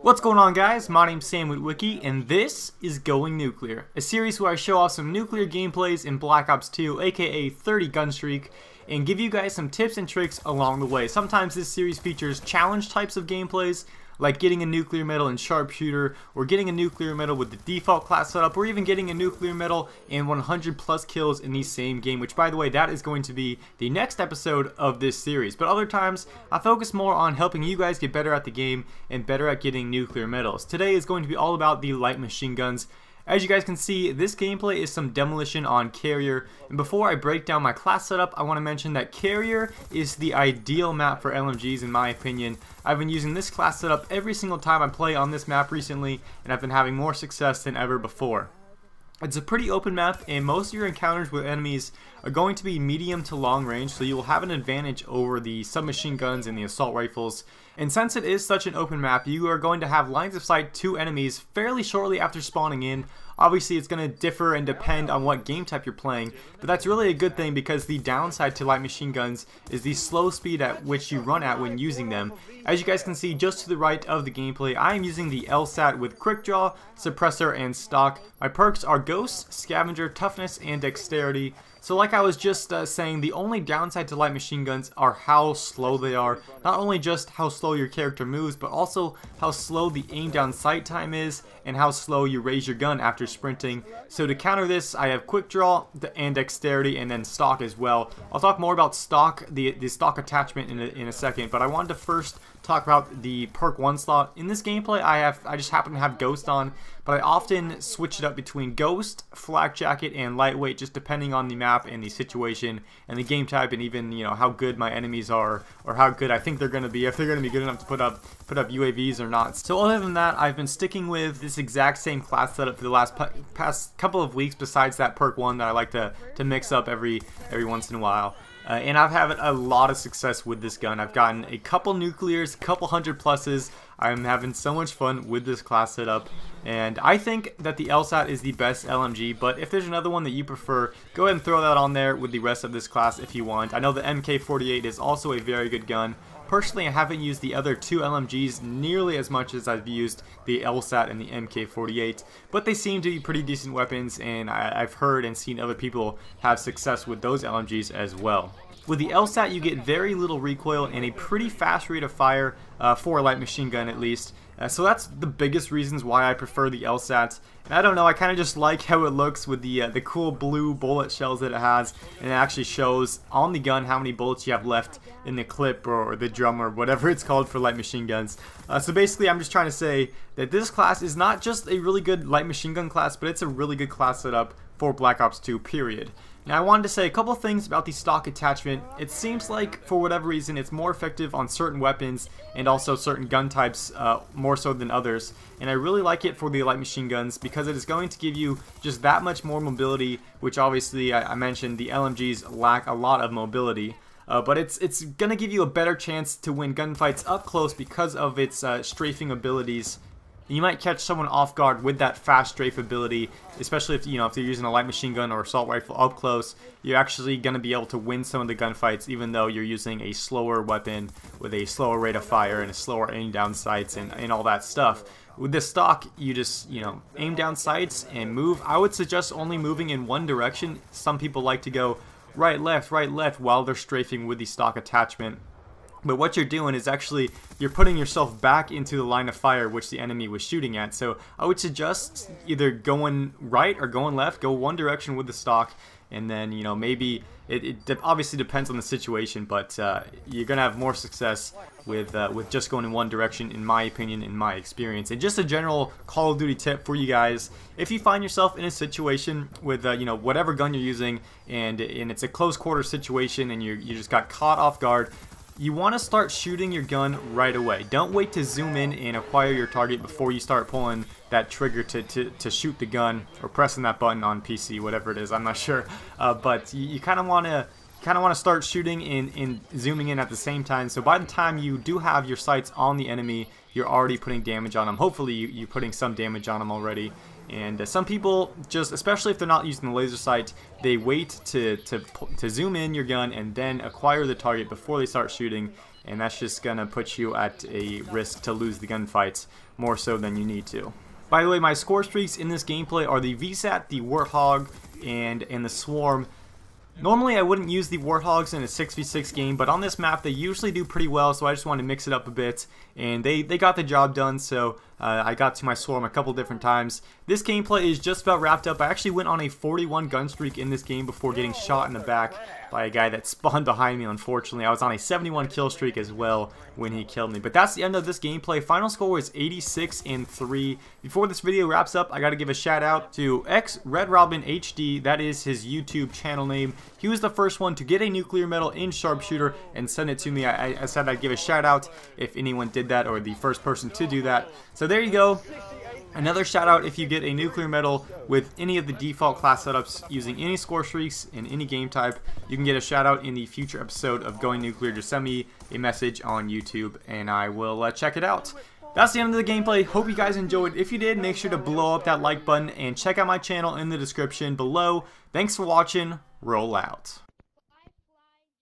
What's going on, guys? My name's Sam with Wiki, and this is Going Nuclear, a series where I show off some nuclear gameplays in Black Ops 2, aka 30 gun streak, and give you guys some tips and tricks along the way. Sometimes this series features challenge types of gameplays, like getting a nuclear medal in sharpshooter, or getting a nuclear medal with the default class setup, or even getting a nuclear medal and 100 plus kills in the same game, which, by the way, that is going to be the next episode of this series. But other times I focus more on helping you guys get better at the game and better at getting nuclear medals. Today is going to be all about the light machine guns. As you guys can see, this gameplay is some demolition on Carrier, and before I break down my class setup, I want to mention that Carrier is the ideal map for LMGs in my opinion. I've been using this class setup every single time I play on this map recently, and I've been having more success than ever before. It's a pretty open map, and most of your encounters with enemies are going to be medium to long range, so you will have an advantage over the submachine guns and the assault rifles. And since it is such an open map, you are going to have lines of sight to enemies fairly shortly after spawning in. Obviously, it's going to differ and depend on what game type you're playing, but that's really a good thing because the downside to light machine guns is the slow speed at which you run at when using them. As you guys can see just to the right of the gameplay, I am using the LSAT with Quick Draw, Suppressor, and Stock. My perks are Ghost, Scavenger, Toughness, and Dexterity. So like I was just saying, the only downside to light machine guns are how slow they are. Not only just how slow your character moves, but also how slow the aim down sight time is and how slow you raise your gun after sprinting. So to counter this, I have Quick Draw and Dexterity, and then Stock as well. I'll talk more about Stock, the Stock attachment in a second, but I wanted to first talk about the perk 1 slot. In this gameplay, I just happen to have Ghost on, but I often switch it up between Ghost, Flak Jacket, and Lightweight, just depending on the map and the situation and the game type, and even how good my enemies are or how good I think they're going to be, if they're going to be good enough to put up UAVs or not. So other than that, I've been sticking with this exact same class setup for the past couple of weeks, besides that perk 1 that I like to mix up every once in a while. And I've had a lot of success with this gun. I've gotten a couple nuclears, a couple 100 pluses. I'm having so much fun with this class setup, and I think that the LSAT is the best LMG, but if there's another one that you prefer, go ahead and throw that on there with the rest of this class if you want. I know the MK48 is also a very good gun. Personally, I haven't used the other two LMGs nearly as much as I've used the LSAT and the MK48, but they seem to be pretty decent weapons, and I've heard and seen other people have success with those LMGs as well. With the LSAT, you get very little recoil and a pretty fast rate of fire for a light machine gun at least. So that's the biggest reasons why I prefer the LSAT. And I don't know, I kind of just like how it looks with the cool blue bullet shells that it has, and it actually shows on the gun how many bullets you have left in the clip or the drum or whatever it's called for light machine guns. So basically, I'm just trying to say that this class is not just a really good light machine gun class, but it's a really good class setup for Black Ops 2, period. Now, I wanted to say a couple things about the stock attachment. It seems like, for whatever reason, it's more effective on certain weapons and also certain gun types more so than others. And I really like it for the light machine guns because it is going to give you just that much more mobility, which obviously I mentioned the LMGs lack a lot of mobility. But it's going to give you a better chance to win gunfights up close because of its strafing abilities. You might catch someone off guard with that fast strafe ability, especially if if they're using a light machine gun or assault rifle up close. You're actually going to be able to win some of the gunfights, even though you're using a slower weapon with a slower rate of fire and a slower aim down sights and all that stuff. With this stock, you just aim down sights and move. I would suggest only moving in one direction. Some people like to go right, left, while they're strafing with the stock attachment. But what you're doing is actually you're putting yourself back into the line of fire which the enemy was shooting at. So I would suggest either going right or going left. Go one direction with the stock, and then maybe it obviously depends on the situation, but you're gonna have more success with just going in one direction, in my opinion, in my experience. And just a general Call of Duty tip for you guys: if you find yourself in a situation with whatever gun you're using, and it's a close quarter situation, and you just got caught off guard, you want to start shooting your gun right away. Don't wait to zoom in and acquire your target before you start pulling that trigger to shoot the gun, or pressing that button on PC, whatever it is. I'm not sure, but you kind of want to start shooting and zooming in at the same time. So by the time you do have your sights on the enemy, you're already putting damage on them. Hopefully you're putting some damage on them already. And some people just, especially if they're not using the laser sight, they wait to zoom in your gun and then acquire the target before they start shooting, and that's just gonna put you at a risk to lose the gunfights more so than you need to. By the way, my score streaks in this gameplay are the VSAT, the Warthog, and the Swarm. Normally I wouldn't use the Warthogs in a 6v6 game, but on this map they usually do pretty well, so I just wanted to mix it up a bit, and they got the job done, so I got to my Swarm a couple different times. This gameplay is just about wrapped up. I actually went on a 41 gun streak in this game before getting shot in the back by a guy that spawned behind me, unfortunately. I was on a 71 kill streak as well when he killed me. But that's the end of this gameplay. Final score is 86-3. Before this video wraps up, I got to give a shout out to XRedRobinHD. That is his YouTube channel name. He was the first one to get a nuclear medal in sharpshooter and send it to me. I said I'd give a shout out if anyone did that, or the first person to do that. So there you go. Another shout out if you get a nuclear medal with any of the default class setups using any score streaks in any game type. You can get a shout out in the future episode of Going Nuclear. Just send me a message on YouTube and I will check it out. That's the end of the gameplay. Hope you guys enjoyed. If you did, make sure to blow up that like button and check out my channel in the description below. Thanks for watching. Roll out.